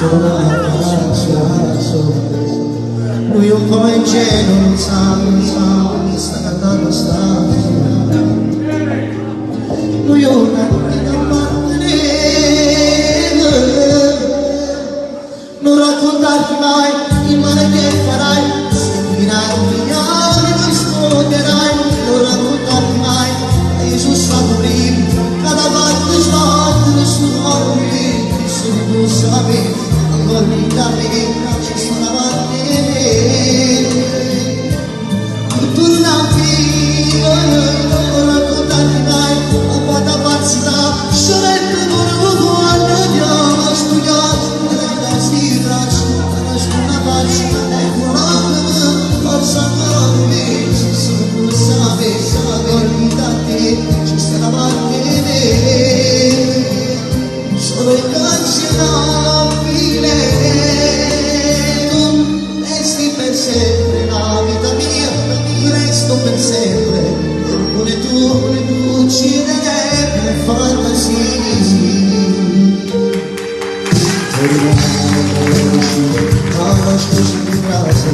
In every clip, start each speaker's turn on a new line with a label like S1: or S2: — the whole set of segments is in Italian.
S1: solo una sorpresa. Lui un po' ingenuo, non sa, sta cantando stamattina. Lui una vita apparteneva, non raccontarti mai il male che farai, sentirai un migliaio e risponderai, non raccontarti mai, Gesù stato prima, cada volta sbatte nessuno dormi, se tu sapevi, allora da me, ci sono avanti torna viva, non raccontarti mai, a quanta pazzità, scelta volevo quando andiamo a studiare, da si traccia, da nessuna pace, ecco la forza dormi, se tu sapevi, dormi da te, ci sarà avanti solo il cancelabile, tu resti per sempre la vita mia, resto per sempre, pure tu ucciderebbe le fantasie. Mas que graça,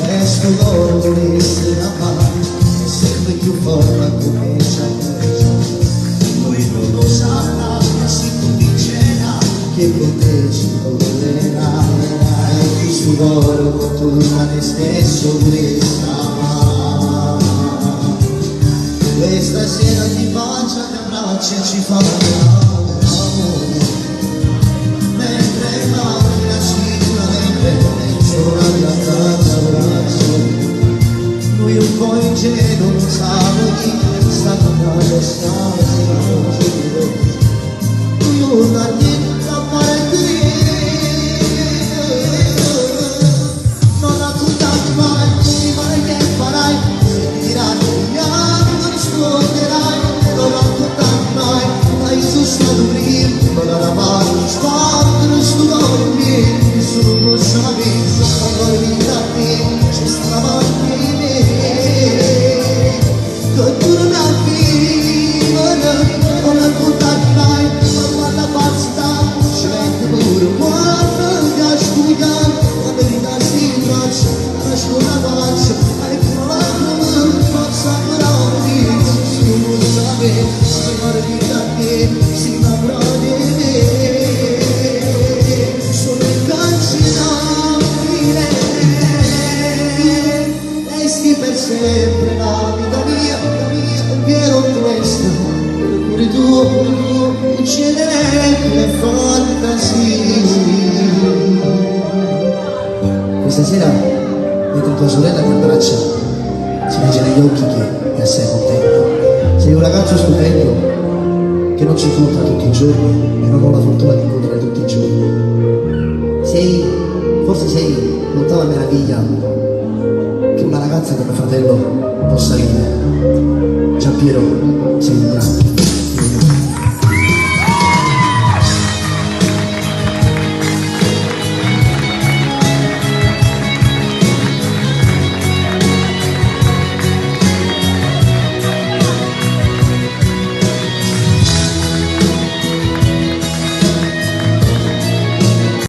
S1: resto d'oro desse rapaz, sempre più forte comincia lui non lo saprà, si convincerà che con te ci tornerà, e il suo d'oro torna te stesso questa sera ti bacia, ti abbraccia e ci fa amore, mentre macchina sicuramente sono andata lui un po' ingenuo non sa chi sta tornando lui una niente a fare qui, non raccontarti mai il male che farai, sentirai gli anni risponderai, non raccontarti mai, ma Gesù stato prima, non la lavare, sbattere su dormi, nessuno sapevi, allora da te, ci stava qui me, che torna viva, non raccontarti mai, ma quanta pazzità, ci mette pure quando ti ha studiato, la verità si traccia, lascio una faccia, ecco la tua forza grande, nessuno sapevi, signore da te, si innamora di me, sono incancellabile, resti per sempre la vita mia, è vero questo, pure tu ucciderebbe le fantasie. Questa sera, mentre tua sorella ti abbraccia, si legge negli occhi che è assai contento. Sei un ragazzo stupendo che non ci incontra tutti i giorni e non ho la fortuna di incontrare tutti i giorni. Forse sei l'ottava meraviglia che una ragazza come fratello possa vivere. Giampiero, sei un grande.